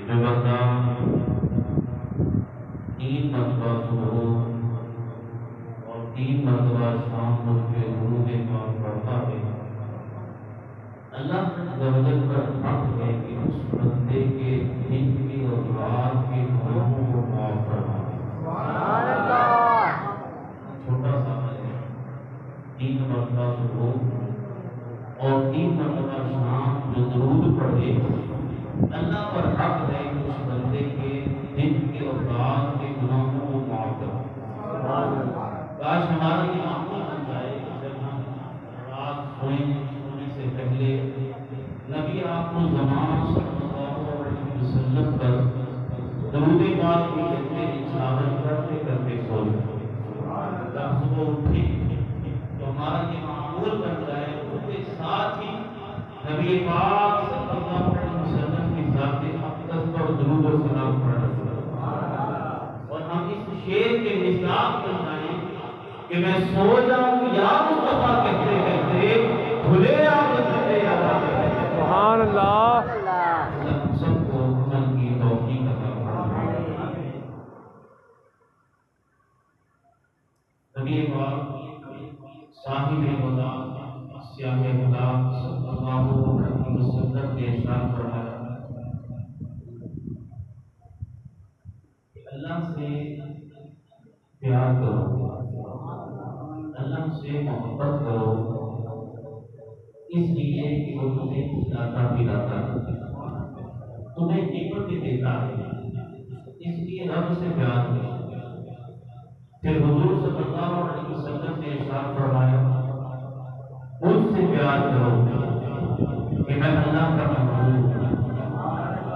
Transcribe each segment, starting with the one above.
جو بندہ 3 مرتبہ صبح اور 3 مرتبہ شام کو کے درود پاک پڑھتا ہے، اللہ عزوجل پر حق ہے کہ اس بندے کے دن کی اور رات کے گناہوں کو معاف فرمائے۔ سبحان اللہ۔ چھوٹا سا ہے، 3 مرتبہ صبح اور 3 مرتبہ شام جو درود پڑھے، اللہ پر حق ہے کہ اس بندے کے دن کے اور رات کے گناہوں کو معاف کرے۔ کاش ہمارا یہ معمول بن جائے کہ جب ہم رات سونے سے پہلے نبی آخر الزمان صلی اللہ علیہ وسلم پر درود پاک کی تلاوت کرتے کرتے سو جائیں۔ جب صبح اٹھے تو ہمارا یہ معمول بن جائے، اس کے ساتھ ہی نبی پاک صلی اللہ علیہ وسلم کی ذات اقدس پر درود و سلام پڑھنا، اور ہم اس شعر کے مصداق بن جائیں کہ میں سو جاؤں یا مصطفیٰ کہتے کہتے بھولے آپ سے یاد۔ سبحان اللہ۔ ہم سب کو عمل کی توفیق عطا فرمائے۔ نبی پاک صاحب خدا سیاہ خدا صلی اللہ علیہ وسلم نے ارشاد فرمایا کہ اللہ سے پیار کرو، اللہ سے محبت کرو، اس لیے کہ وہ تمہیں کھلاتا پلاتا ہے، تمہیں نعمت دیتا ہے، اس لیے رب سے پیار کرو۔ پھر حضور صلی اللہ علیہ وسلم نے ارشاد فرمایا مجھ سے پیار کرو کہ میں اللہ کا محبوب ہوں۔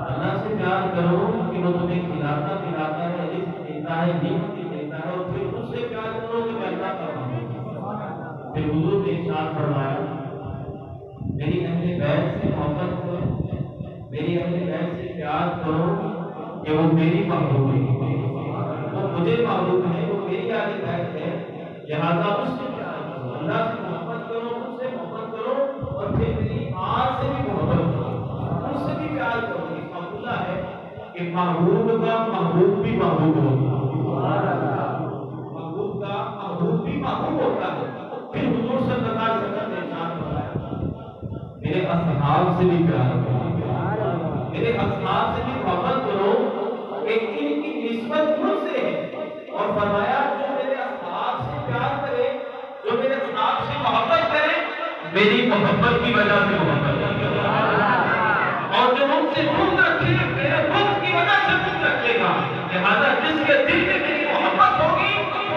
اللہ سے پیار کرو کہ وہ تمہیں کھلاتا پلاتا ہے، رزق دیتا ہے، نعمت دیتا ہے، اور پھر مجھ سے پیار کرو کہ میں اللہ کا محبوب ہوں۔ پھر حضور نے ارشاد فرمایا میری اہل بیت سے محبت کرو، میری اہل بیت سے پیار کرو کہ وہ میری محبوب ہے، وہ مجھے محبوب ہے، وہ میری اہل بیت ہے، لہذا اس سے پیار کرو، اللہ سے محبت کرو، مجھ سے محبت کرو، اور پھر میری آل سے بھی محبت کرو، مجھ سے بھی پیار کرو۔ اس کا مطلب ہے کہ محبوب کا محبوب بھی محبوب ہوگا، محبوب کا محبوب بھی محبوب ہوتا ہے۔ پھر حضور صلی اللہ علیہ وسلم نے ارشاد فرمایا میرے اصحاب سے بھی پیار کرو، میرے اصحاب سے بھی محبت کرو کہ ان کی نسبت مجھ سے ہے، اور فرمایا جو میرے اصحاب سے پیار کرے، جو میرے اصحاب سے محبت کرے، میری محبت کی وجہ سے محبت کرے، اور جو مجھ سے بغض رکھے میرے بغض کی وجہ سے بغض رکھے گا۔ لہذا جس کے دل میں میری محبت ہوگی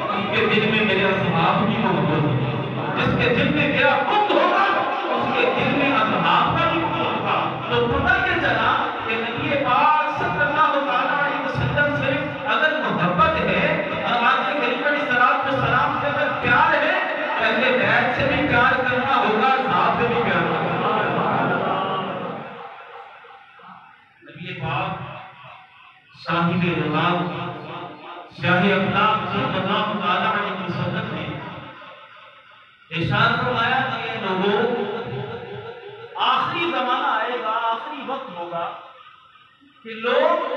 اس کے دل میں میرے اصحاب کی محبت ہوگی، جس کے دل میں میرا بغض ہوگا اس کے دل میں اصحاب کا بھی بغض ہوگا۔ تو پتہ یہ چلا کہ نبی پاک صلی اللہ علیہ وسلم سے اگر محبت ہے اور آقا کریم علیہ الصلوۃ والسلام سے اگر پیار ہے، اہل بیت سے بھی پیار کرنا ہوگا، اصحاب سے بھی پیار کرنا ہوگا۔ نبی پاک صاحب رضا شاہ اخلاق صلی اللہ علیہ وسلم نے ارشاد فرمایا کہ یہ لوگوں آخری زمانہ آئے گا، آخری وقت ہوگا کہ لوگ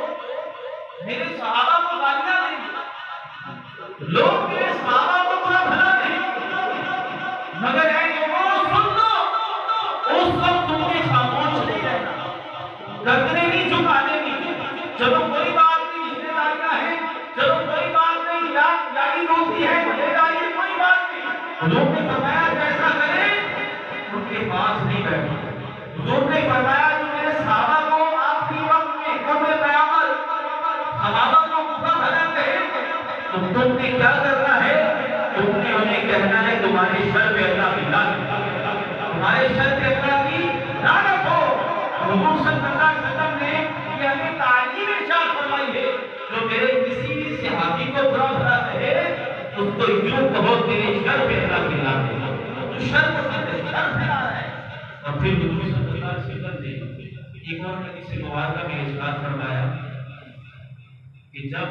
میرے صحابہ کو گالیاں دیں گے، لوگ میرے صحابہ کو برا بھلا دیں گے، مگر اے لوگوں سن لو اس وقت تم نے خاموش نہیں رہنا، گردنیں نہیں جھکانے کی، چلو کوئی بات نہیں، رشتے داریاں ہیں، چلو کوئی بات نہیں، یاری دوستی ہے، مزیداری ہے، کوئی بات نہیں۔ حضور نے فرمایا کیسا کریں، ان کے پاس نہیں بیٹھے۔ حضور نے فرمایا جو میرے صحابہ کو آخری وقت میں قبر قیامت صحابہ کو برا بھلا کہے تو تم نے کیا کرنا ہے؟ تم نے انہیں کہنا ہے تمہارے شر پہ اللہ کی لعنت، تمہارے شر پہ اللہ کی لعنت ہو۔ حضور صلی اللہ علیہ وسلم نے یہ ہمیں تعلیم ارشاد فرمائی ہے جو میرے کسی بھی صحابی کو برا بھلا کہے اس کو یوں کہو تیرے شر پہ اللہ کی لعنت ہے، تو شر کو شر پھیلا رہا ہے۔ اور پھر حضور صلی اللہ علیہ وسلم نے ایک اور حدیث مبارکہ میں ارشاد فرمایا کہ جب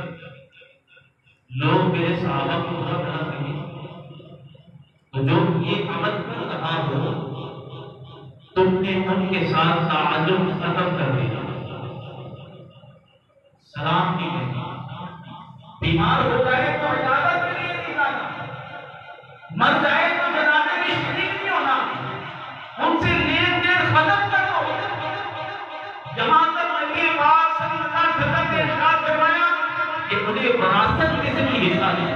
لوگ میرے صحابہ کو برا بھلا کہیں تو جو یہ عمل کر رہا ہو تم نے ان کے ساتھ تعلق ختم کر دیا، سلام نہیں کہنا، بیمار ہو جائے تو عیادت کے لیے نہیں جانا، مر جائے تو جنازے میں شریک نہیں ہونا، ان سے لین دین ختم کر دو۔ جہاں تک نبی پاک صلی اللہ علیہ وسلم نے ارشاد فرمایا کہ انہیں وراثت میں سے بھی حصہ نہیں،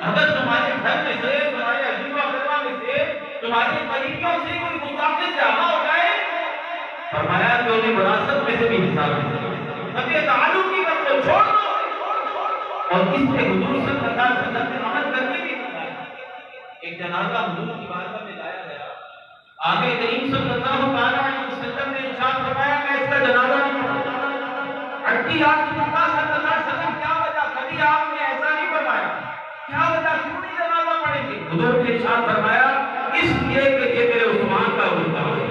اگر تمہارے گھر میں سے، تمہارے عزیز و اقربا میں سے، تمہارے قریبیوں سے کوئی گستاخی زیادہ ہو جائے، فرمایا کہ انہیں وراثت میں سے بھی حصہ نہیں، قطع تعلق کی کر کو چھوڑ دو۔ اور اس پہ حضور صلی اللہ علیہ وسلم نے عمل کرنے کی بتایا۔ ایک جنازہ حضور کی بارگاہ میں لایا گیا، آگے کریم صلی اللہ علیہ وسلم نے ارشاد فرمایا میں اس کا جنازہ نہیں پڑھوں۔ اٹھی آپ صلی اللہ علیہ وسلم کیا وجہ، کبھی آپ نے ایسا نہیں فرمایا، کیا وجہ، کیوں نہیں جنازہ پڑھیں گے؟ حضور نے ارشاد فرمایا اس لیے کہ یہ میرے عثمان کا گستاخ ہے،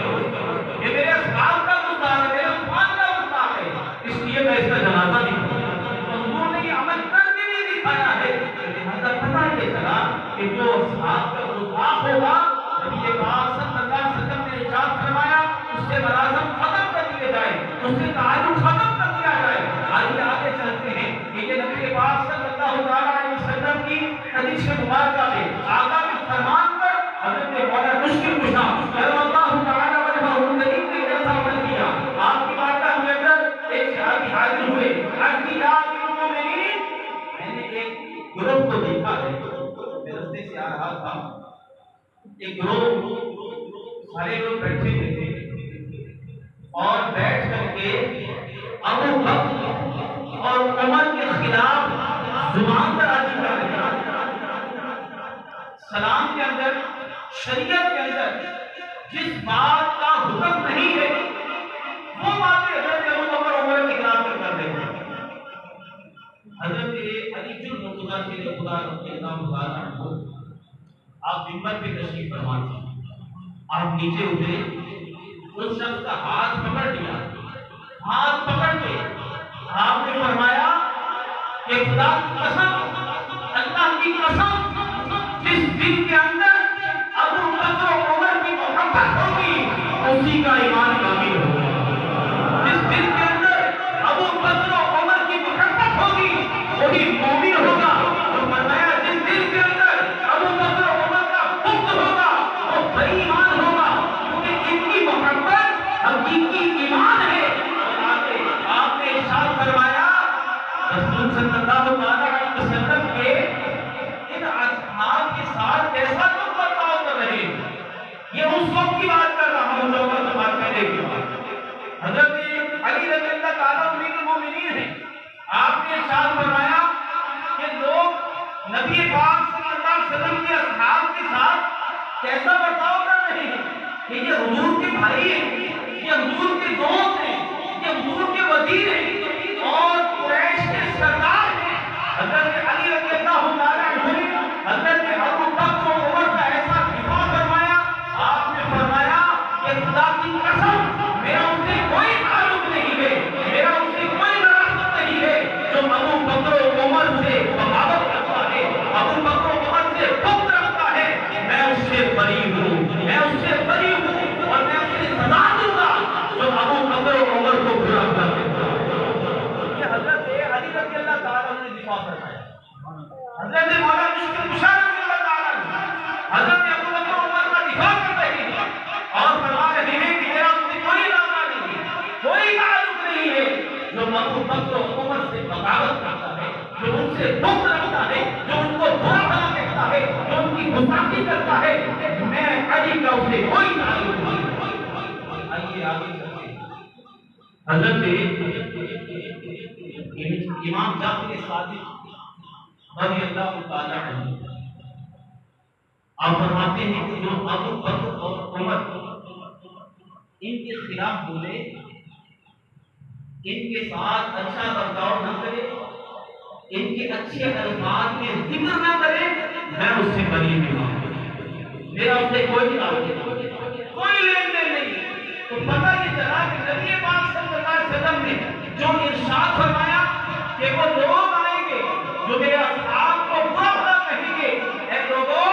یہ میرے اصحاب کا گستاخ ہے، میرے عثمان کا گستاخ ہے، اس لیے میں اس کا جنازہ نہیں پڑھوں۔ حضور نے یہ عمل کر کے بھی دکھایا ہے، لہذا پتہ یہ چلا کہ جو اصحاب کا گستاخ ہوگا، نبی پاک صلی اللہ علیہ وسلم نے ارشاد فرمایا اس سے ملازم ختم کر دیے جائے، اس سے تعلق ختم کر دیا جائے۔ آئیے آگے چلتے ہیں کہ یہ نبی پاک صلی اللہ علیہ وسلم کی حدیث مبارکہ ہے۔ آقا کے فرمان پر حضرت مولا مشکل کشا کرم اللہ تعالی وجہہ الکریم نے جیسا عمل کیا، آپ کی بارگاہ میں اندر ایک صحابی حاضر ہوئے، عرض کی یا امیر المومنین، میں نے ایک گروہ کو دیکھا ہے، میں رستے سے آ رہا تھا، ایک گروہ سارے لوگ بیٹھے ہوئے تھے اور بیٹھ کر کے ابو بکر اور عمر کے خلاف زبان درازی کر رہے ہیں۔ سلام کے اندر، شریعت کے اندر جس بات کا حکم نہیں ہے وہ باتیں حضرت ابو بکر عمر کے خلاف کر رہے ہیں۔ حضرت علی بن مرتضیٰ سے خدا رضی اللہ عنہ آپ منبر پہ تشریف فرما تھے، آپ نیچے اترے، اس شخص کا ہاتھ پکڑ لیا، ہاتھ پکڑ کے آپ نے فرمایا کہ خدا کی قسم، اللہ کی قسم، جس دن کے اندر ابو بکر و عمر کی محبت ہوگی اسی کا ایمان کامل ہوگا، جس دن کے اندر ابو بکر و عمر کی محبت ہوگی وہی مومن ہوگا۔ اور فرمایا جس دن کے اندر ابو بکر و عمر کا حکم ہوگا وہ بڑی ایمان ہوگا، کیونکہ ان کی محبت حقیقی ایمان ہے۔ آپ نے ارشاد فرمایا رسول صلی اللہ علیہ وسلم کے ان اصحاب کے ساتھ کیسا تم برتاؤ کر رہے ہیں، یہ اس وقت کی بات کر رہا ہوں جو میں بات کرنے کی بات۔ حضرت علی رضی اللہ تعالیٰ امیر المومنین ہیں، آپ نے ارشاد فرمایا کہ لوگ نبی پاک صلی اللہ علیہ وسلم کے اصحاب کے ساتھ کیسا برتاؤ کر رہے ہیں کہ یہ حضور کے بھائی ہیں، یہ حضور کے دوست ہیں، یہ حضور کے وزیر ہیں اور قریش کے سردار ہیں۔ حضرت علی رضی اللہ تعالیٰ عنہ حضرت ابو بکر و عمر کا ایسا دفاع فرمایا، آپ نے فرمایا کہ خدا کی قسم میرا ان سے کوئی تعلق نہیں ہے، میرا ان سے کوئی وراثت نہیں ہے، جو ابو بکر و عمر سے بغاوت کرتا ہے، ابو بکر و عمر سے بغض رکھتا ہے، میں اس سے بری ہوں، میں اس سے بری ہوں اور میں اسے سزا دوں گا جو ابو بکر و عمر کو برا کر دیتا ہے۔ یہ حضرت علی رضی اللہ تعالیٰ نے دفاع فرمایا۔ حضرت مولا مشکل کشا رضی اللہ تعالیٰ حضرت ابو بکر و عمر کا دفاع کر رہے ہیں اور فرما رہے ہیں کہ میرا ان سے کوئی ناطہ نہیں ہے، کوئی تعلق نہیں ہے، جو ابو بکر و عمر سے بغاوت کرتا ہے، جو ان سے بغض رکھتا ہے، جو ان کو برا بھلا کہتا ہے، جو ان کی گستاخی کرتا ہے، میں علی کا اس سے کوئی تعلق نہیں۔ آئیے آگے چلتے ہیں۔ حضرت امام جعفر صادق رضی اللہ تعالیٰ عنہ آپ فرماتے ہیں کہ جو ابو بکر اور عمر ان کے خلاف بولے، ان کے ساتھ اچھا برتاؤ نہ کرے، ان کے اچھے الفاظ میں ذکر نہ کرے، میں اس سے بری نہیں ہوں، میرا اس سے کوئی کوئی لین دین نہیں۔ تو پتہ یہ چلا کہ نبی پاک صلی اللہ علیہ وسلم نے جو ارشاد فرمایا کہ وہ لوگ آئیں گے جو میرے اصحاب کو برا بھلا کہیں گے، اے لوگوں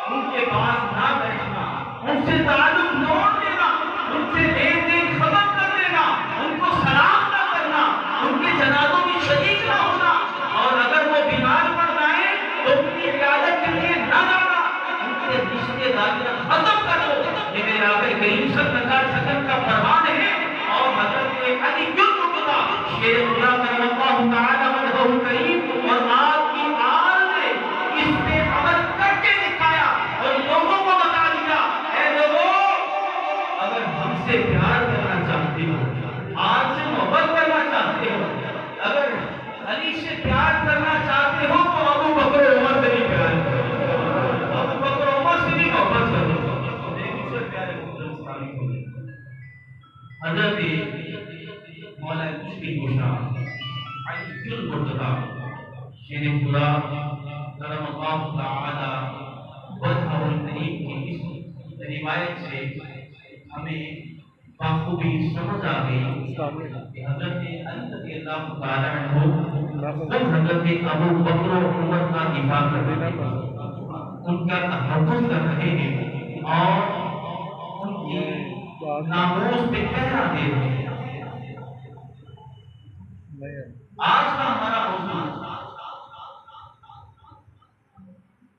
ان کے پاس نہ بیٹھنا، ان سے تعلق توڑ دینا، ان سے لین دین ختم کر دینا، ان کو سلام نہ کرنا، ان کے جنازوں شیر خدا کرم اللہ تعالی وجہہ کریم اور آپ کی آل نے اس پہ عمل کر کے دکھایا اور لوگوں کو بتا دیا، اے لوگوں اگر ہم سے پیار کرنا چاہتے ہو، آج سے محبت کرنا چاہتے ہو، اگر علی سے پیار کرنا چاہتے ہو تو ابو بکر و عمر سے بھی پیار کرو، ابو بکر و عمر سے بھی محبت کرو۔ حضرت مولا مشکل گوشہ علی المرتضیٰ شیر خدا کرم اللہ تعالی وجہہ الکریم کی اس روایت سے ہمیں بخوبی سمجھ آ گئی کہ حضرت علی رضی اللہ تعالی عنہ خود حضرت ابو بکر و عمر کا دفاع کر رہے ہیں، ان کا تحفظ کر رہے ہیں اور ان کی ناموس پہ پہرا دے رہے ہیں۔ آج کا ہمارا موضوع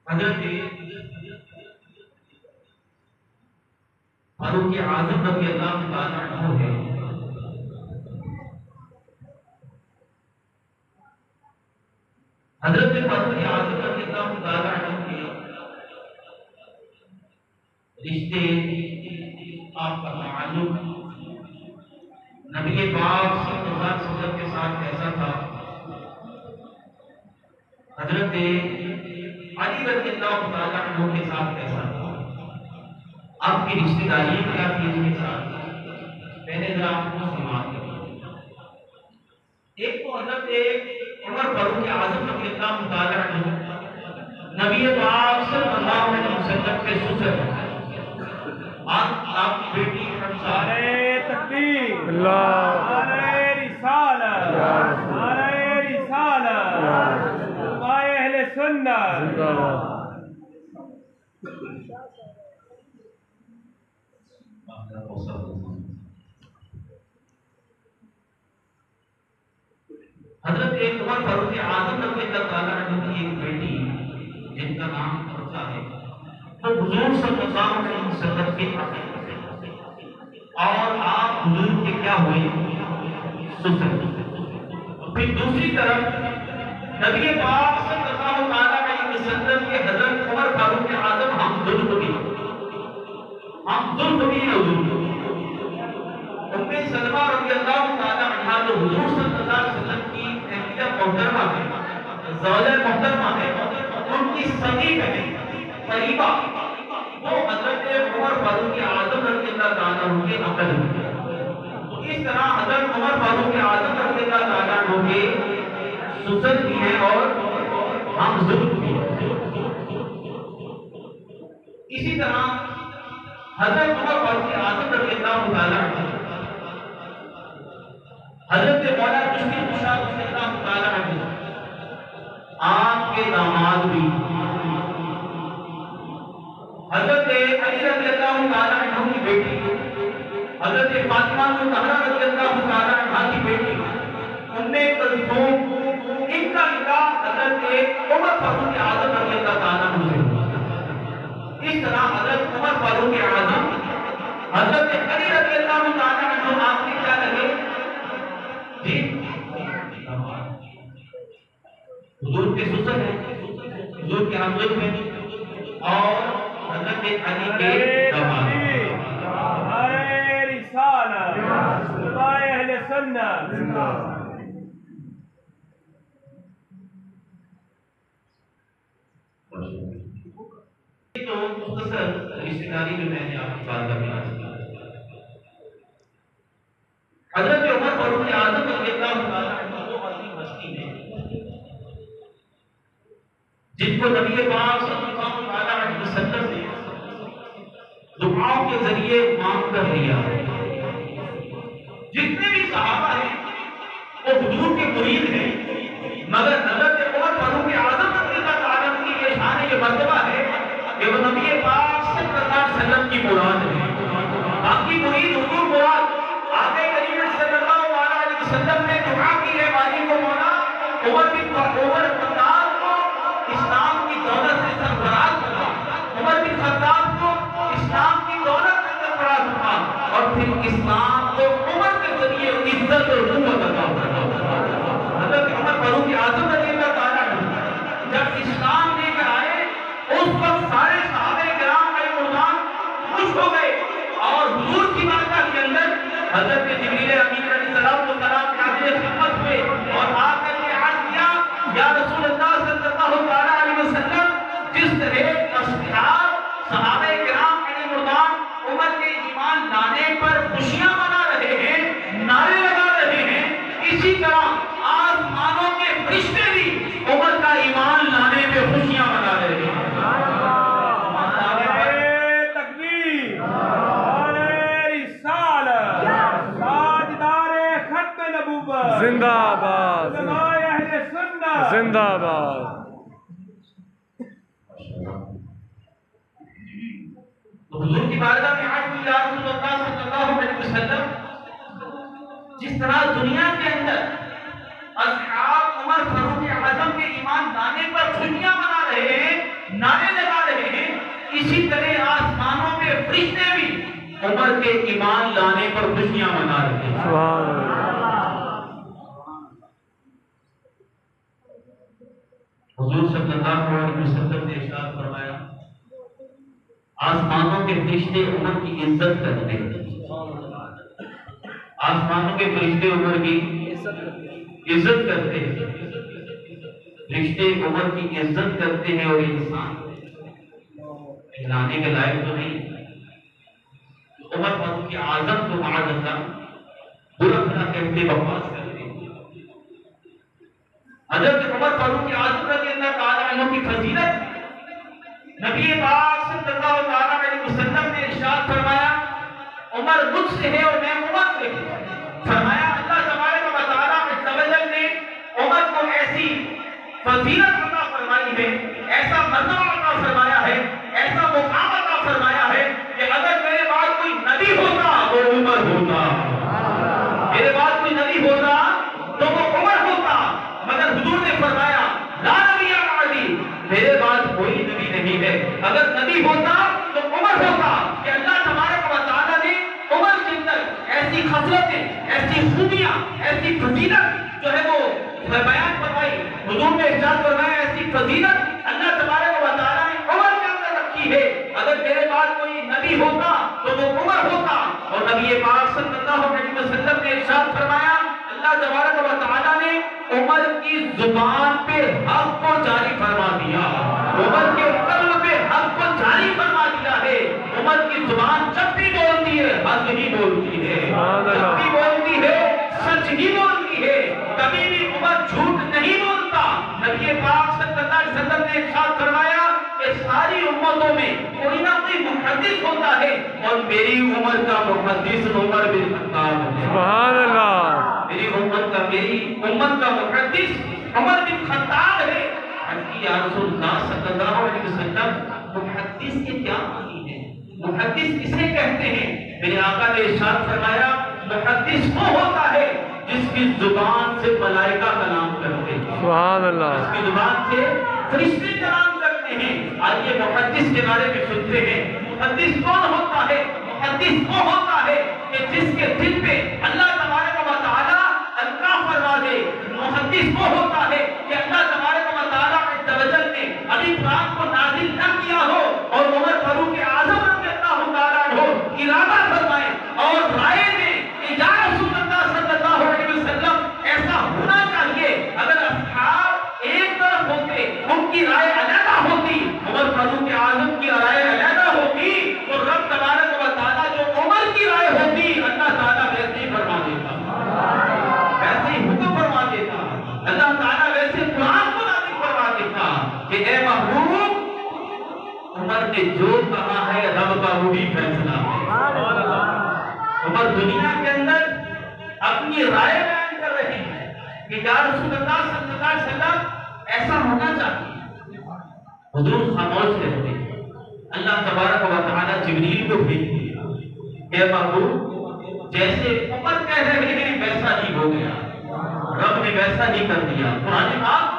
حضرت فاروق اعظم رضی اللہ تعالی عنہ ہے۔ حضرت فاروق اعظم رضی اللہ تعالی عنہ کے رشتے آپ کا تعلق نبی پاک صلی اللہ علیہ وسلم کے ساتھ ایسا تھا، حضرت علی رضی اللہ تعالی عنہ کے ساتھ ایسا تھا۔ آپ کی رشتہ داری کیا تھی اس کے ساتھ؟ پہلے ذرا آپ کو سماعت کریں۔ ایک تو حضرت عمر فاروق اعظم رضی اللہ تعالی عنہ نبی پاک صلی اللہ علیہ وسلم کے سسر ہیں۔ آپ کی بیٹی نعرہ تکبیر، نعرہ رسالت، نعرہ رسالت، علماء اہل سنت۔ حضرت عمر فاروق اعظم رضی اللہ تعالی عنہ کی ایک بیٹی جن کا نام حفصہ ہے، وہ حضور صلی اللہ علیہ وسلم کے اور آپ حضور کے کیا ہوئے؟ سسر۔ پھر دوسری طرف نبی پاک صلی اللہ علیہ وسلم کے حضرت عمر فاروق اعظم ہم ظلم بھی ہیں حضور۔ ام سلمہ رضی اللہ تعالی عنہ جو حضور صلی اللہ علیہ وسلم کی اہلیہ محترمہ ہے، زوجہ محترمہ ہے، ان کی سگی بہن قریبہ وہ حضرت عمر فاروق اعظم رضی اللہ تعالیٰ عنہ کے عقل ہیں۔ تو اس طرح حضرت عمر فاروق اعظم رضی اللہ تعالیٰ عنہ کے سسر بھی ہیں اور ہم ظلم بھی ہیں۔ اسی طرح حضرت عمر فاروق اعظم رضی اللہ تعالیٰ عنہ حضرت مولا مشکل گوشہ رضی اللہ تعالیٰ عنہ آپ کے داماد بھی، حضرت علی رضی اللہ تعالیٰ عنہ کی بیٹی حضرت فاطمہ الزہرا رضی اللہ تعالیٰ عنہ کی بیٹی ام کلثوم، ان کا نکاح حضرت عمر فاروق اعظم رضی اللہ تعالیٰ عنہ سے ہوا۔ اس طرح حضرت عمر فاروق اعظم حضرت علی رضی اللہ تعالیٰ عنہ آپ کے کیا لگے؟ جی حضور کے سسر ہیں، حضور کے ہمدرد ہیں اور حضرت علی کے داماد ہیں۔ نعرہ رسالت، علماء اہل سنت۔ تو مختصر رشتہ داری میں نے آپ کی بات کرنا چاہتا ہوں۔ حضرت عمر فاروق اعظم رضی اللہ تعالیٰ عنہ وہ عظیم ہستی ہیں جن کو نبی پاک صلی اللہ علیہ وسلم نے دعاؤں کے ذریعے مانگ کر لیا۔ جتنے بھی صحابہ ہیں وہ حضور کے مرید ہیں، مگر حضرت عمر فاروق اعظم رضی اللہ تعالیٰ عنہ کی یہ شان یہ مرتبہ ہے کہ وہ نبی پاک صلی اللہ علیہ وسلم کی مراد ہے۔ باقی مرید حضور مراد آقا کریم صلی اللہ علیہ وسلم نے دعا کی ہے والی کو مولا عمر بن خطاب کو اسلام کی دولت سے سرفراز کرنا، عمر بن خطاب کو اسلام کی دولت سے سرفراز کرنا اور پھر اسلام کو عمر کے ذریعے عزت اور قوت عطا کرنا۔ خوش ہو گئے اور حضور کی بارگاہ کے اندر حضرت جبریل امین علیہ السلام کو سلام کے حاضر خدمت ہوئے اور آ کر کے عرض کیا یا رسول اللہ صلی اللہ علیہ وسلم جس طرح اصحاب صحابہ کرام علیہ مردان عمر کے ایمان لانے پر خوشیاں منا رہے ہیں نعرے لگا رہے ہیں اسی طرح آسمانوں کے فرشتے بھی عمر کا ایمان لانے پہ خوشیاں منا رہے ہیں زندہ آباد زندہ آباد. تو حضور کی بارگاہ میں عرض کی یا رسول اللہ صلی اللہ علیہ وسلم جس طرح دنیا کے اندر اصحاب عمر فاروق اعظم کے ایمان لانے پر خوشیاں منا رہے ہیں نعرے لگا رہے ہیں اسی طرح آسمانوں میں فرشتے بھی عمر کے ایمان لانے پر خوشیاں منا رہے ہیں. سبحان اللہ. حضور صلی اللہ علیہ وسلم نے ارشاد فرمایا آسمانوں کے فرشتے عمر کی عزت کرتے ہیں. آسمانوں کے فرشتے عمر کی عزت کرتے ہیں. فرشتے عمر کی عزت کرتے ہیں اور انسان کہلانے کے لائق تو نہیں. عمر فاروق اعظم کو معاذ اللہ برا بھلا کہتے بکواس کرتے ہیں. حضرت عمر فاروق اعظم رضی اللہ تعالیٰ عنہ کی فضیلت نبی پاک صلی اللہ علیہ وسلم نے ارشاد فرمایا عمر مجھ سے ہے اور میں عمر سے ہوں. فرمایا اللہ تبارک و تعالیٰ نے عمر کو ایسی فضیلت عطا فرمائی ہے ایسا مرتبہ عطا فرمایا ہے ایسا مقام عطا فرمایا ہے کہ اگر میرے بعد کوئی نبی ہوتا وہ عمر ہوتا. میرے بعد کوئی نبی ہوتا تو وہ عمر ہوتا. مگر حضور نے فرمایا لا نبی بعدی میرے بعد کوئی نبی نہیں ہے. اگر نبی ہوتا تو عمر ہوتا. کہ اللہ تبارک و تعالیٰ نے عمر کے اندر ایسی خصلتیں ایسی خوبیاں ایسی فضیلت جو ہے وہ بیان فرمائی. حضور نے ارشاد فرمایا ایسی فضیلت اللہ تبارک و تعالیٰ نے عمر کے اندر رکھی ہے. اگر میرے بعد کوئی نبی ہوتا تو وہ عمر ہوتا. اور نبی پاک صلی اللہ علیہ وسلم نے ارشاد فرمایا اللہ تبارک و تعالیٰ نے عمر کی زبان پہ حق کو جاری فرما دیا. عمر کے قلب پہ حق کو جاری فرما دیا ہے. عمر کی زبان جب بھی بولتی ہے حق ہی بولتی ہے. جب بھی بولتی ہے سچ ہی بولتی ہے. کبھی بھی عمر جھوٹ نہیں بولتا. نبی پاک صلی اللہ علیہ وسلم نے ارشاد فرمایا کہ ساری امتوں میں کوئی نہ کوئی محدث ہوتا ہے اور میری عمر کا محدث عمر بن خطاب ہے. سبحان اللہ. میری امت کا محدث عمر بن خطاب ہے. یا رسول اللہ صلی اللہ علیہ وسلم محدث کے کیا معنی ہے؟ محدث کسے کہتے ہیں؟ میرے آقا نے ارشاد فرمایا محدث وہ ہوتا ہے جس کی زبان سے ملائکہ کلام کرتے ہیں. سبحان اللہ. جس کی زبان سے فرشتے کلام کرتے ہیں. آئیے محدث کے بارے میں سنتے ہیں. محدث کون ہوتا ہے؟ محدث وہ ہوتا ہے کہ جس کے دل پہ اللہ تبارک و تعالیٰ القاء فرما دے. محدث وہ ہوتا ہے کہ اللہ تبارک و تعالیٰ عز و جل نے ابھی قرآن کو نازل نہ کیا ہو اور عمر فاروق اعظم رضی اللہ تعالیٰ عنہ ارادہ فرمائے اور رائے دے کہ یا رسول اللہ صلی اللہ علیہ وسلم ایسا ہونا چاہیے. اگر اصحاب ایک طرف ہوتے ان کی رائے علیحدہ ہوتی عمر فاروق اعظم کی رائے علیحدہ ہوتی تو رب تبارک و تعالیٰ جو عمر کی رائے ہوتی اللہ تعالیٰ ویسے ہی فرما دیتا. ویسے ہی حکم فرما دیتا. اللہ تعالیٰ ویسے قرآن کو نازل فرما دیتا کہ اے محبوب عمر نے جو کہا ہے رب کا وہی فیصلہ ہے. عمر دنیا کے اندر اپنی رائے بیان کر رہے ہیں کہ یا رسول اللہ صلی اللہ علیہ وسلم ایسا ہونا چاہیے. حضور خاموش رہتے. اللہ تبارک و تعالیٰ جبریل کو بھیج دیا اے محبوب جیسے عمر کہہ رہے ہیں ویسا ہی ہو گیا. رب نے ویسا ہی کر دیا. قرآن پاک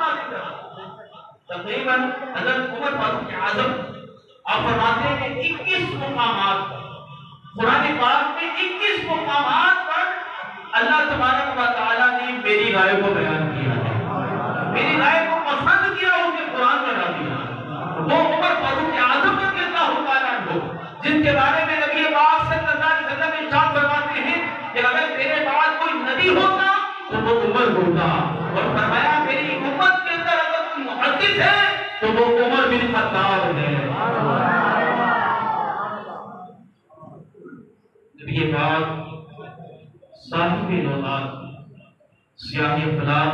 تقریباً حضرت عمر فاروق اعظم آپ فرماتے ہیں کہ 21 مقامات پر قرآن پاک میں 21 مقامات پر اللہ تبارک و تعالیٰ نے میری رائے کو بیان کیا ہے. میری رائے کو پسند کیا اسے قرآن بنا دیا. وہ عمر فاروق اعظم رضی اللہ تعالیٰ عنہ جن کے بارے میں صلی اللہ علیہ وسلم ارشاد فرماتے ہیں کہ اگر میرے بعد کوئی نبی ہوتا تو وہ عمر ہوتا، اور فرمایا میری امت کے اندر اگر کوئی محدث ہے تو وہ عمر بن خطاب ہے۔ نبی پاک صاحب نوبات سیاہ فلاح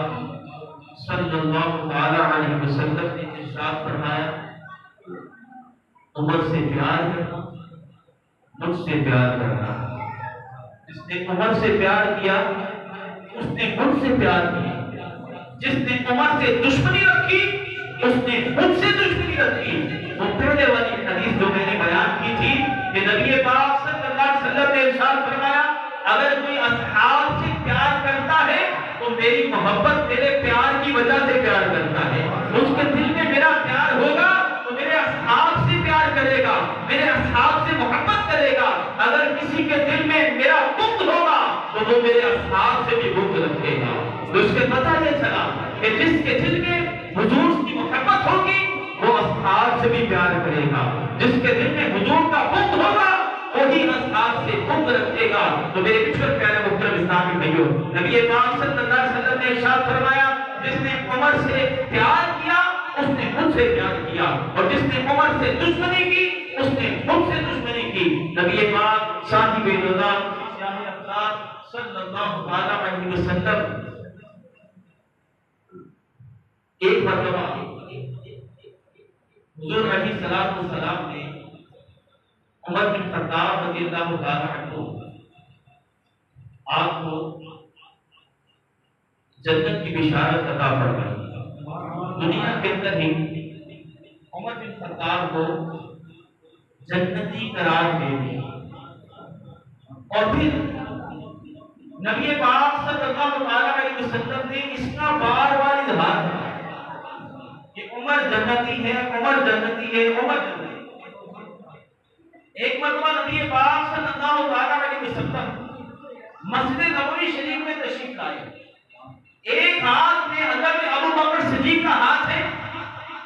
صلی اللہ تعالی علیہ وسلم نے ارشاد فرمایا عمر سے پیار کرنا، مجھ سے پیار کرنا۔ جس نے عمر سے پیار کیا اس نے مجھ سے پیار کی، جس نے عمر سے دشمنی رکھی اس نے مجھ سے دشمنی رکھی۔ وہ پہلے والی حدیث جو میں نے بیان کی تھی کہ نبی پاک صلی اللہ علیہ وسلم نے ارشاد فرمایا اگر کوئی اصحاب سے پیار کرتا ہے تو میری محبت میرے پیار کی وجہ سے پیار کرتا ہے، اس کے دل میں میرا پیار ہوگا تو میرے اصحاب سے پیار کرے گا، میرے اصحاب سے محبت کرے گا۔ اگر کسی کے دل میں میرا بغض ہوگا تو وہ میرے اصحاب سے بھی بغض رکھے گا۔ تو اس سے پتہ یہ چلا کہ جس کے دل میں حضور کی محبت ہوگی وہ اصحاب سے بھی پیار کرے گا، جس کے دل میں حضور کا بغض ہوگا وہی اصحاب سے بغض رکھے گا۔ تو میرے بزرگ پیارے محترم اسلامی بھائیوں، نبی پاک صلی اللہ علیہ وسلم نے ارشاد فرمایا جس نے عمر سے پیار کیا اس نے مجھ سے پیار کیا، اور جس نے عمر سے دشمنی کی اس نے مجھ سے دشمنی کی۔ نبی پاک صاحب نوبات سیاہ افلاک صلی اللہ علیہ وسلم ایک مرتبہ حضور علیہ السلام نے عمر بن خطاب رضی اللہ تعالی عنہ آپ کو جنت کی بشارت عطا فرمائی۔ دنیا کے اندر ہی عمر بن خطاب کو جنتی قرار دے دیا، اور پھر نبی پاک صلی اللہ علیہ وسلم نے اس کا بار بار اظہار کیا کہ عمر جنتی ہے، عمر جنتی ہے، عمر جنتی ہے۔ ایک مرتبہ نبی پاک صلی اللہ علیہ وسلم مسجد نبوی شریف میں تشریف لائے، ایک ہاتھ میں حضرت ابو بکر صدیق کا ہاتھ ہے،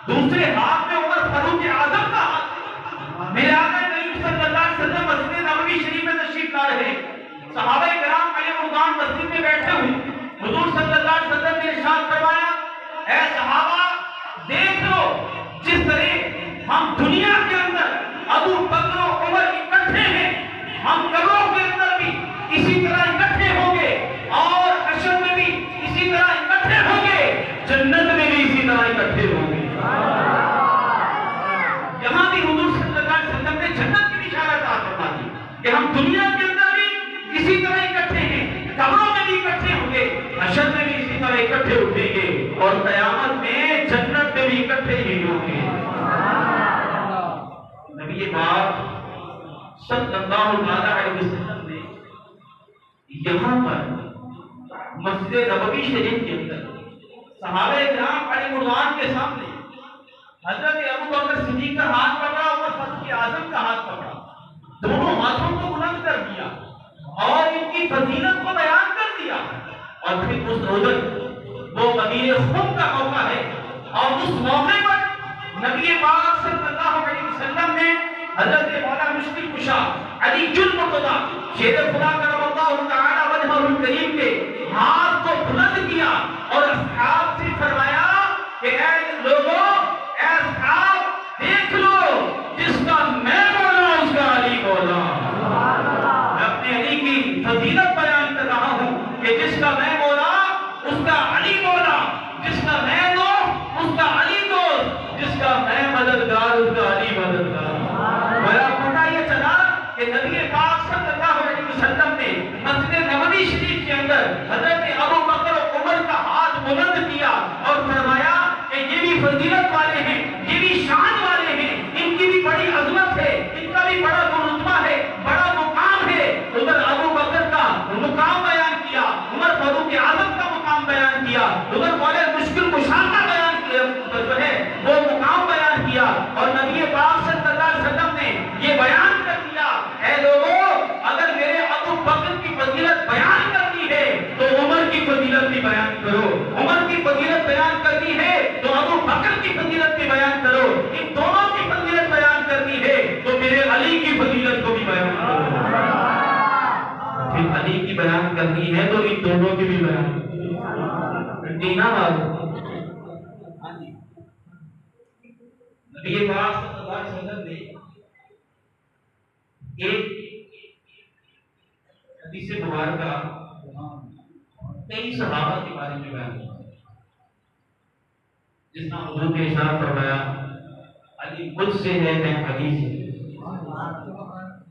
دوسرے ہاتھ میں عمر فاروق اعظم کا ہاتھ ہے۔ میرے آقا کریم صلی اللہ علیہ وسلم مسجد نبوی شریف میں تشریف لا رہے ہیں، صحابہ کرام علیہ رضوان مسجد میں بیٹھے ہوئے، حضور صلی اللہ علیہ وسلم نے ارشاد فرمایا اے صحابہ دیکھ لو جس طرح ہم دنیا کے اندر ابو بکر و عمر اکٹھے ہیں، ہم قبروں کے اندر بھی اسی طرح اکٹھے ہوں گے، اور حشر میں بھی اسی طرح اکٹھے ہوں گے، جنت میں بھی اسی طرح اکٹھے ہوں گے۔ یہاں بھی حضور صلی اللہ علیہ وسلم نے جنت کی بشارت عطا فرما دی کہ ہم دنیا کے اندر بھی اسی طرح اکٹھے ہیں، قبروں میں بھی اکٹھے ہوں گے، حشر میں بھی اسی طرح اکٹھے اٹھیں گے، اور قیامت میں جنت میں بھی اکٹھے ہی ہوں گے۔ نبی پاک صلی اللہ علیہ وسلم نے یہاں پر مسجد نبوی شریف کے اندر صحابہ کرام علیہ رضوان کے سامنے حضرت ابو بکر صدیق کا ہاتھ پکڑا، عمر فاروق اعظم کا ہاتھ پکڑا، دونوں ہاتھوں کو بلند کر دیا اور ان کی فضیلت کو بیان کر دیا، اور پھر اس روز وہ غدیر خم کا موقع ہے، اور اس موقع پر نبی پاک صلی اللہ علیہ وسلم نے حضرت مولا مشکل کشا علی المرتضیٰ شیر خدا کرم اللہ تعالی وجہہ الکریم کے ہاتھ کو بلند کیا اور اصحاب سے فرمایا کہ اے لوگوں، اے اصحاب دیکھ لو جس کا میں مولا اس کا علی مولا۔ میں اپنے علی کی فضیلت بیان کر رہا ہوں کہ جس کا میں مولا اس کا علی مولا، جس کا میں دوست اس کا علی دوست، جس کا میں مددگار اس کا علی مددگار۔ میرا پتہ یہ چلا کہ نبی پاک صلی اللہ علیہ وسلم نے مسجد نبوی شریف کے اندر حضرت ابو بکر و عمر کا ہاتھ بلند کیا اور فرمایا کہ یہ بھی فضیلت والے ہیں، یہ بھی شان والے ہیں، ان کی بھی بڑی عظمت ہے، ان کا بھی بڑا رتبہ ہے، بڑا مقام ہے۔ ادھر ابو بکر کا مقام بیان کیا، عمر فاروق اعظم کا مقام بیان کیا، ادھر مولا مشکل کشا کا بیان کیا، جو ہے وہ مقام بیان کیا، اور نبی پاک صلی اللہ علیہ وسلم نے یہ بیان کر دیا اے لوگوں کی بیان کرنی ہے تو ان دونوں کی بھی بیان دینا معلوم نبی پاک صلی اللہ علیہ وسلم نے ایک حدیث مبارکہ کئی صحابہ کے بارے میں بیان کیا جس میں حضور نے ارشاد فرمایا علی مجھ سے ہے میں علی سے،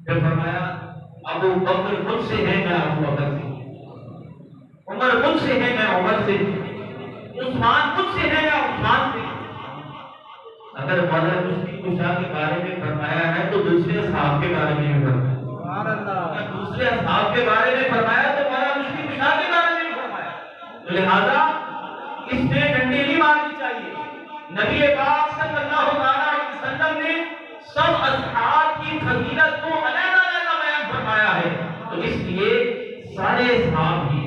پھر فرمایا ابو بکر مجھ سے ہے میں ابو بکر سے، عمر مجھ سے ہے میں عمر سے، عثمان مجھ سے ہے میں عثمان سے۔ اگر مولا مشکل کشا کے بارے میں فرمایا ہے تو دوسرے اصحاب کے بارے میں بھی فرمایا، اگر دوسرے اصحاب کے بارے میں فرمایا تو مولا مشکل کشا کے بارے میں بھی فرمایا۔ تو لہذا اس میں ڈنڈی نہیں مارنی چاہیے۔ نبی پاک صلی اللہ علیہ وسلم نے سب اصحاب کی فضیلت کو علیحدہ علیحدہ بیان فرمایا ہے، تو اس لیے سارے اصحاب ہی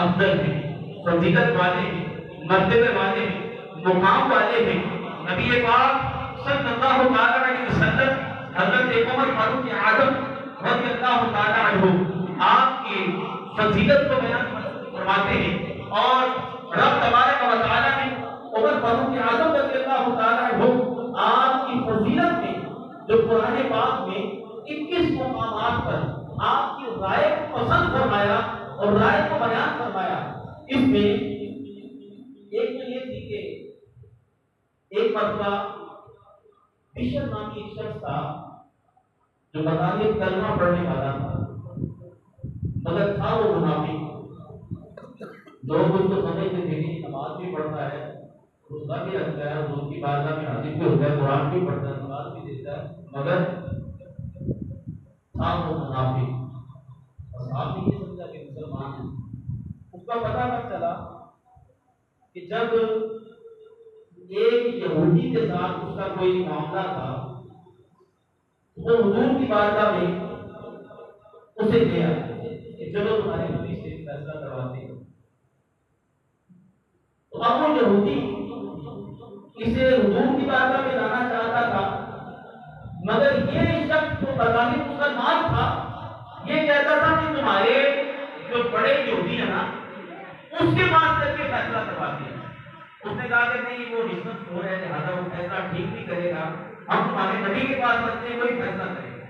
افضل ہیں، فضیلت والے ہیں، مرتبے والے ہیں، مقام والے ہیں۔ نبی پاک صلی اللہ علیہ وسلم حضرت عمر فاروق اعظم رضی اللہ تعالی عنہ آپ کی فضیلت کو بیان فرماتے ہیں، اور رب تبارک و تعالی نے عمر فاروق اعظم رضی اللہ تعالی عنہ آپ کی فضیلت میں جو قرآن پاک میں 21 مقامات پر آپ کی رائے کو پسند فرمایا اور رائے کو بیان فرمایا، اس میں ایک تو یہ تھی کہ ایک مرتبہ بشر نامی ایک شخص تھا جو بطالیہ کلمہ پڑھنے والا تھا، مگر تھا وہ منافق۔ لوگ اس کو سمجھتے تھے کہ نماز بھی پڑھتا ہے، روزہ بھی رکھتا ہے، حضور کی بارگاہ میں حاضر بھی ہوتا ہے، قرآن بھی پڑھتا ہے، نماز بھی دیتا ہے، مگر تھا وہ منافق۔ اصحاب نے یہ سمجھا کہ مسلمان ہے۔ اس کا پتہ کب چلا کہ جب ایک یہودی کے ساتھ اس کا کوئی معاملہ تھا، وہ حضور کی بارگاہ میں اسے لے آئے کہ چلو تمہارے نبی سے فیصلہ کرواتے ہیں۔ تو اب وہ یہودی اسے حضور کی بارگاہ میں لانا چاہتا تھا، مگر یہ شخص جو بطالی مسلمان تھا یہ کہتا تھا کہ تمہارے جو بڑے یہودی ہیں نا اس کے پاس کر کے فیصلہ کرواتے ہیں۔ اس نے کہا کہ نہیں، وہ رشوت خور ہے، لہٰذا وہ فیصلہ ٹھیک نہیں کرے گا، ہم تمہارے نبی کے پاس رکھتے ہیں، وہی فیصلہ کرے گا۔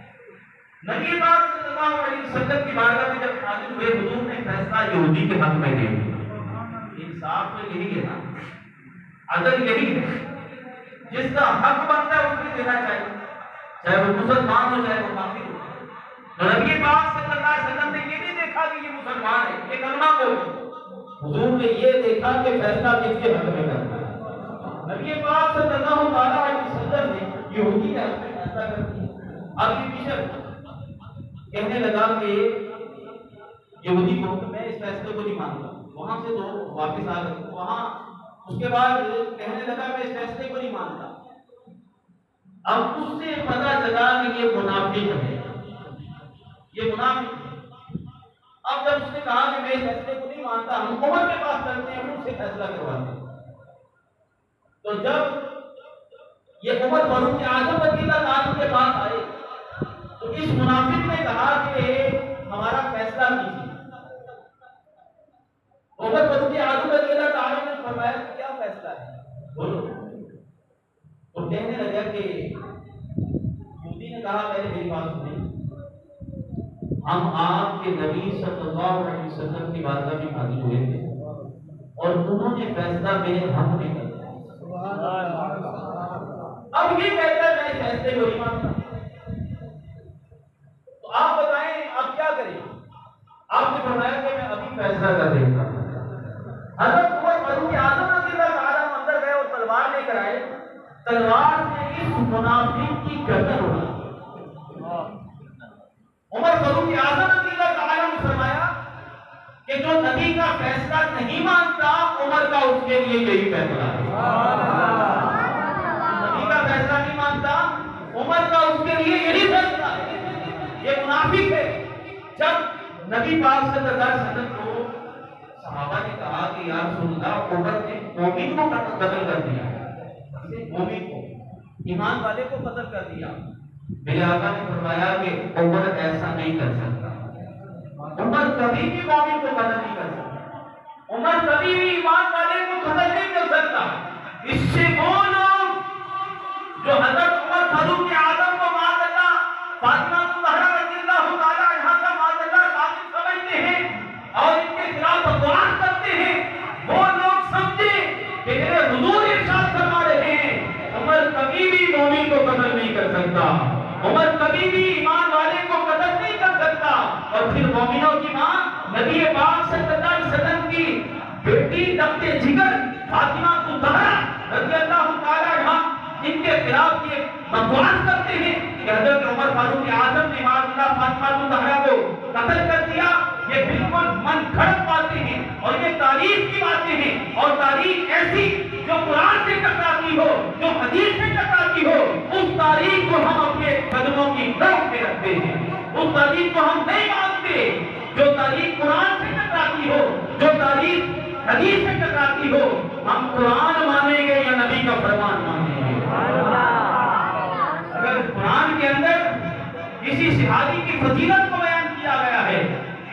نبی پاک صلی اللہ علیہ وسلم کی بارگاہ میں جب حاضر ہوئے، حضور نے فیصلہ یہودی کے حق میں دے دیا۔ انصاف تو یہی ہے نا، عدل یہی ہے، جس کا حق بنتا ہے اس کو دینا چاہیے، چاہے وہ مسلمان ہو چاہے وہ کافر ہو۔ تو نبی پاک صلی اللہ علیہ وسلم نے یہ نہیں دیکھا کہ یہ مسلمان ہے، یہ کلمہ کو حضور نے یہ دیکھا کہ فیصلہ کس کے حق میں کرنا ہے۔ نبی پاک صلی اللہ علیہ وسلم نے یہودی کے حق میں فیصلہ کر دیا۔ اب یہ بشر کہنے لگا کہ یہودی کو کہ میں اس فیصلے کو نہیں مانتا، وہاں سے تو واپس آ گئے، وہاں اس کے بعد کہنے لگا میں اس فیصلے کو نہیں مانتا۔ اب اس سے پتہ چلا کہ یہ منافق ہے، یہ منافق ہے۔ اب جب اس نے کہا کہ میں اس فیصلے کو نہیں مانتا، ہم عمر کے پاس چلتے ہیں، ان سے فیصلہ کرواتے ہیں۔ تو جب یہ عمر فاروق اعظم رضی اللہ عنہ کے پاس آئے تو اس منافق نے کہا کہ ہمارا فیصلہ کیجیے۔ عمر فاروق اعظم رضی اللہ عنہ نے فرمایا کہ کیا فیصلہ ہے، بولو۔ تو کہنے لگا کہ یہودی نے کہا پہلے میری بات سنیں، ہم آپ کے نبی صلی اللہ علیہ وسلم کی بارگاہ میں حاضر ہوئے تھے اور انہوں نے فیصلہ میرے حق میں کر دیا۔ اب یہ کہتا ہے میں اس فیصلے کو نہیں مانتا، تو آپ بتائیں آپ کیا کریں؟ آپ نے فرمایا کہ میں ابھی فیصلہ کر دیتا ہوں۔ حضرت عمر فاروق اعظم رضی اللہ عنہ اندر گئے اور تلوار لے کر آئے، تلوار سے اس منافق کی گردن اڑا۔ عمر فاروق اعظم رضی اللہ عنہ نے فرمایا کہ جو نبی کا فیصلہ نہیں مانتا، عمر کا اس کے لیے یہی فیصلہ ہے۔ نبی کا فیصلہ نہیں مانتا، عمر کا اس کے لیے یہی فیصلہ ہے۔ یہ منافق ہے۔ جب نبی پاک صلی اللہ علیہ وسلم کو صحابہ نے کہا کہ یا رسول اللہ، عمر نے مومن کو قتل کر دیا، مومن کو، ایمان والے کو قتل کر دیا، میرے آقا نے فرمایا کہ عمر ایسا نہیں کر سکتا، عمر کبھی بھی مومن کو قتل نہیں کر سکتا، عمر کبھی بھی ایمان والے کو قتل نہیں کر سکتا۔ اس سے وہ لوگ جو حضرت عمر فاروق اعظم کو معاذ اللہ فاطمہ الزہرا رضی اللہ تعالی عنہا کا معاذ اللہ قاتل سمجھتے ہیں اور ان کے خلاف بغاوت کرتے ہیں، وہ لوگ سمجھیں کہ میرے حضور ارشاد فرما رہے ہیں عمر کبھی بھی مومن کو قتل نہیں کر سکتا، عمر کبھی بھی ایمان والے کو قتل نہیں کر سکتا۔ اور پھر مومنوں کی ماں نبی پاک صلی اللہ علیہ وسلم کی بیٹی تخت جگر فاطمہ الزہرا رضی اللہ تعالی عنہا ان کے خلاف یہ بکواس کرتے ہیں کہ حضرت عمر فاروق اعظم نے معاذ اللہ فاطمہ الزہرا کو قتل کر دیا۔ یہ بالکل من گھڑت باتیں ہیں اور یہ تاریخ کی باتیں ہیں، اور تاریخ ایسی جو قرآن سے ٹکراتی ہو، جو حدیث سے ٹکراتی ہو، اس تاریخ کو ہم اپنے قدموں کی نوک پہ رکھتے ہیں، اس تاریخ کو ہم نہیں مانتے۔ جو تاریخ قرآن سے ٹکراتی ہو، جو تاریخ حدیث سے ٹکراتی ہو، ہم قرآن مانیں گے یا نبی کا فرمان مانیں گے۔ اگر قرآن کے اندر کسی صحابی کی فضیلت کو بیان کیا گیا ہے،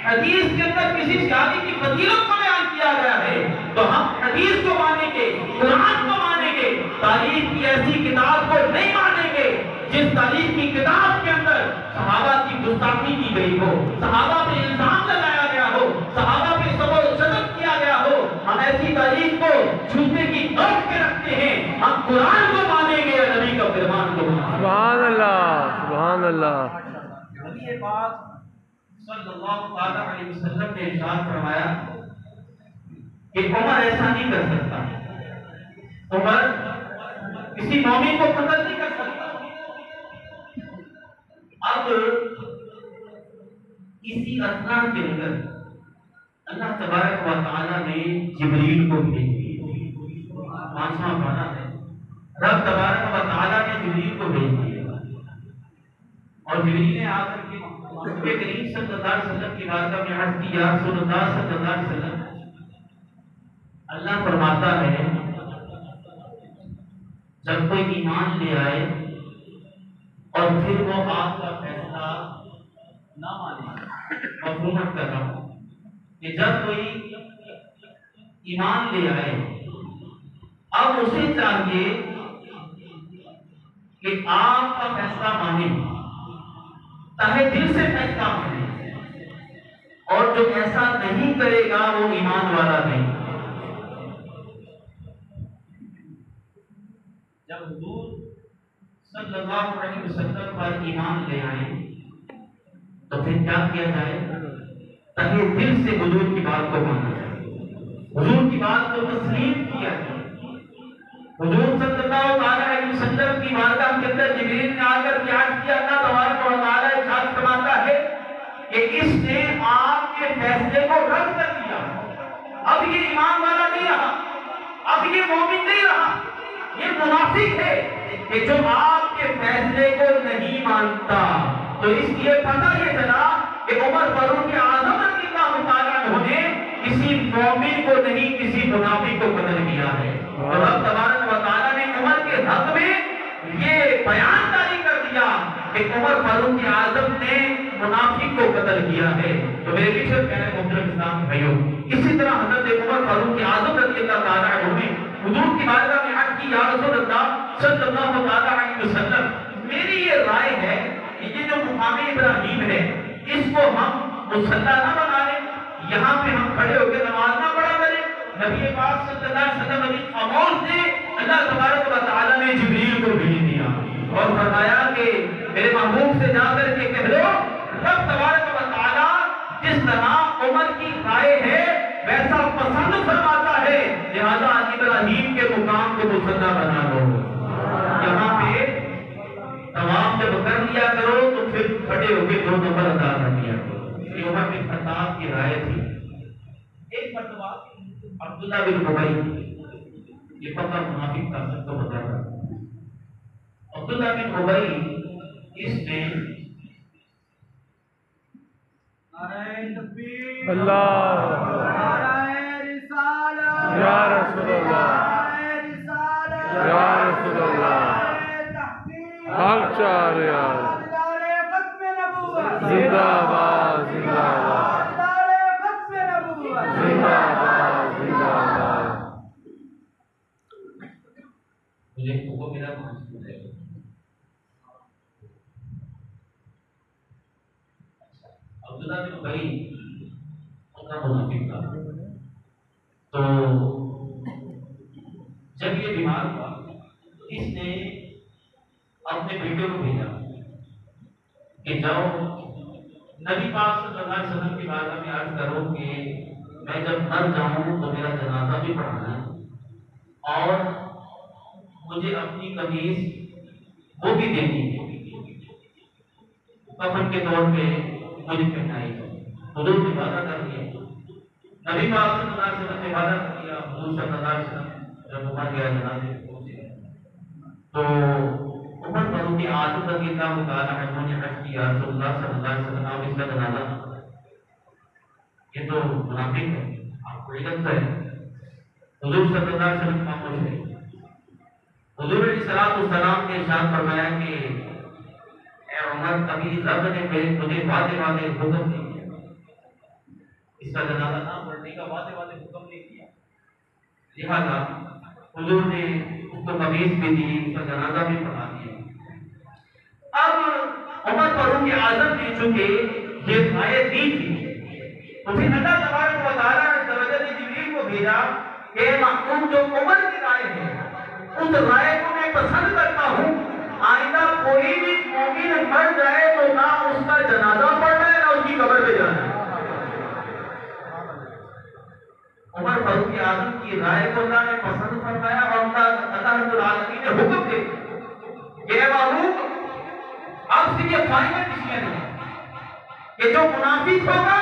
حدیث کے اندر کسی صحابی کی فضیلت کو بیان کیا گیا ہے، تو ہم حدیث کو مانیں گے، قرآن کو مانیں گے، تاریخ کی ایسی کتاب کو نہیں مانیں گے جس تاریخ کی کتاب کے اندر صحابہ کی گستاخی کی گئی ہو، صحابہ پہ الزام لگایا گیا ہو، صحابہ پہ سب و شتم کیا گیا ہو۔ ہم ایسی تاریخ کو چھوٹے کی نوک پہ رکھتے ہیں، ہم قرآن کو مانیں گے یا نبی کا فرمان کو مانیں گے۔ سبحان اللہ، سبحان اللہ۔ نبی پاک صلی اللہ علیہ وسلم نے ارشاد فرمایا کہ عمر ایسا نہیں کر سکتا، عمر کسی مومن کو قتل نہیں کر سکتا۔ اب اسی اثنا کے اندر اللہ تبارک و تعالیٰ نے جبریل کو بھیج دیا، 5واں پارہ ہے، رب تبارک و تعالیٰ نے جبریل کو بھیج دیا، اور جبریل نے آ کر کے نبی کریم صلی اللہ علیہ وسلم کی بارگاہ میں عرض کی، یا رسول اللہ صلی اللہ علیہ وسلم، اللہ فرماتا ہے جب کوئی ایمان لے آئے اور پھر وہ آپ کا فیصلہ نہ مانے، مفہومت کر رہا ہوں کہ جب کوئی ایمان لے آئے اب اسے چاہیے کہ آپ کا فیصلہ مانے، تاہے دل سے فیصلہ مانے، اور جو ایسا نہیں کرے گا وہ ایمان والا نہیں۔ جب حضور صلی اللہ علیہ وسلم پر ایمان لے آئے تو پھر کیا کیا جائے؟ تاہے دل سے حضور کی بات کو مانا جائے، حضور کی بات کو تسلیم کیا جائے۔ حضور صلی اللہ علیہ وسلم کی بارگاہ کے اندر جبریل نے آ کر عرض کیا، اللہ تبارک و تعالیٰ ارشاد فرماتا ہے کہ اس نے آپ کے فیصلے کو رد کر دیا، اب یہ ایمان والا نہیں رہا، اب یہ مومن نہیں رہا، یہ منافق ہے کہ جو آپ کے فیصلے کو نہیں مانتا۔ تو اس لیے پتہ یہ چلا کہ عمر فاروق اعظم رضی اللہ تعالیٰ عنہ نے کسی مومن کو نہیں کسی منافق کو قتل کیا ہے، اور رب تبارک و تعالیٰ نے عمر کے حق میں یہ بیان جاری کر دیا کہ عمر فاروق اعظم نے منافق کو قتل کیا ہے۔ تو میرے پیچھے پیارے محترم اسلام بھائیوں، اسی طرح حضرت عمر فاروق اعظم رضی اللہ تعالیٰ عنہ نے حضور کی بارگاہ میں عرض کی، یا رسول اللہ صلی اللہ تعالیٰ علیہ وسلم، میری یہ رائے ہے کہ یہ جو مقام ابراہیم ہے اس کو ہم مصلی نہ بنا لیں، یہاں پہ ہم کھڑے ہو کے نماز نہ پڑھا کریں۔ نبی پاک صلی اللہ علیہ وسلم ابھی خاموش تھے، اللہ تبارک و تعالیٰ نے جبریل کو بھیج دیا اور فرمایا کہ میرے محبوب سے جا کر کے کہہ دو رب تبارک و تعالیٰ جس طرح عمر کی رائے ہے ویسا پسند فرماتا ہے، لہذا ابراہیم کے مقام کو مصلی بنا دو۔ یہاں پہ تمام جب کر لیا کرو تو پھر کھڑے ہو کے 2 نمبر ادا کر دیا کرو۔ یہ عمر بن خطاب کی رائے تھی۔ ایک مرتبہ عبداللہ بن ابی، یہ پکا منافق تھا، سب کو پتا تھا، عبداللہ بن ابی اس نے اللہ یا رسول اللہ، یا رسول اللہ، حق چار یار، زندہ باد، زندہ باد، عبداللہ بن ابی ان کا منافق تھا. تو جب یہ بیمار ہوا تو اس نے اپنے بیٹے کو بھیجا کہ جاؤ نبی پاک صلی اللہ علیہ وسلم کی بارگاہ میں عرض کرو کہ میں جب مر جاؤں تو میرا جنازہ بھی پڑھنا ہے اور مجھے اپنی قمیص وہ بھی دینی ہے کفن کے طور پہ مجھے پہنائی. حضور نے وعدہ کر دیا. نبی پاک صلی اللہ علیہ وسلم نے وعدہ کر دیا. حضور صلی اللہ علیہ وسلم جب عمر گیا جنازے پہنچے تو عمر فاروق اعظم رضی اللہ تعالیٰ عنہ نے عرض کیا رسول اللہ صلی اللہ علیہ وسلم آپ اس کا جنازہ یہ تو منافق ہے آپ کو علم ہے. حضور صلی اللہ علیہ وسلم خاموش ہے. حضور علیہ السلام نے ارشاد فرمایا کہ اے عمر کبھی رب نے مجھے واضح حکم نہیں کیا اس کا جنازہ نہ پڑھنے کا واضح حکم نہیں کیا لہذا حضور نے اس کو قمیص بھی دی اس کا جنازہ بھی پڑھا دیا. اب عمر فاروق اعظم نے چونکہ یہ رائے دی تھی تو پھر اللہ تبارک و تعالیٰ نے جبریل کو بھیجا کہ محکوم جو عمر کی رائے ہے اس رائے کو میں پسند کرتا ہوں. آئندہ کوئی بھی مومن مر جائے تو نہ اس کا جنازہ پڑھنا ہے نہ اس کی قبر پہ جانا ہے. عمر فاروق اعظم کی رائے کو اللہ نے پسند فرمایا اور اللہ رب العالمین نے حکم دے کہ اے محبوب اب سے یہ فائنل ڈیسیژن ہے کہ جو منافق ہوگا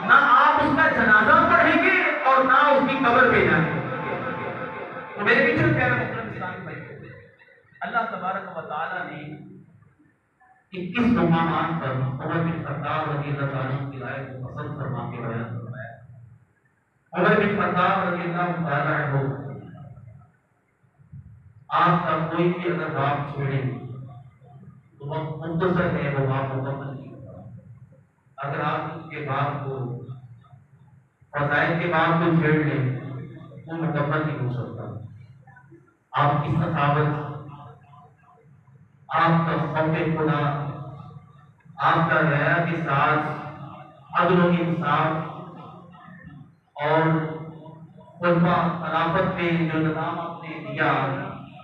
نہ آپ اس کا جنازہ پڑھیں گے اور نہ اس کی قبر پہ جائیں گے. تو میرے پیچھے پیارے محترم اسلامی بھائی اللہ تبارک و تعالیٰ نے 21 مقامات پر عمر بن خطاب رضی اللہ عنہ کی رائے کو پسند فرما کے بیان فرمایا. عمر بن خطاب رضی اللہ تعالیٰ عنہ آپ کا کوئی بھی اگر باپ چھیڑے تو وہ مختصر ہے وہ باپ مکمل نہیں ہوتا. اگر آپ اس کے باپ کو فضائل کے باپ کو چھیڑ لیں وہ مکمل نہیں ہو سکتا. آپ کی ثقافت آپ کا خوف خدا آپ کا حیا کے ساتھ عدل و انصاف اور خلفا خلافت میں جو نظام آپ نے دیا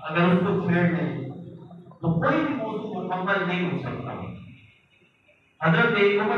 اگر اس کو چھیڑ لیں تو کوئی بھی موضوع مکمل نہیں ہو سکتا. حضرت عمر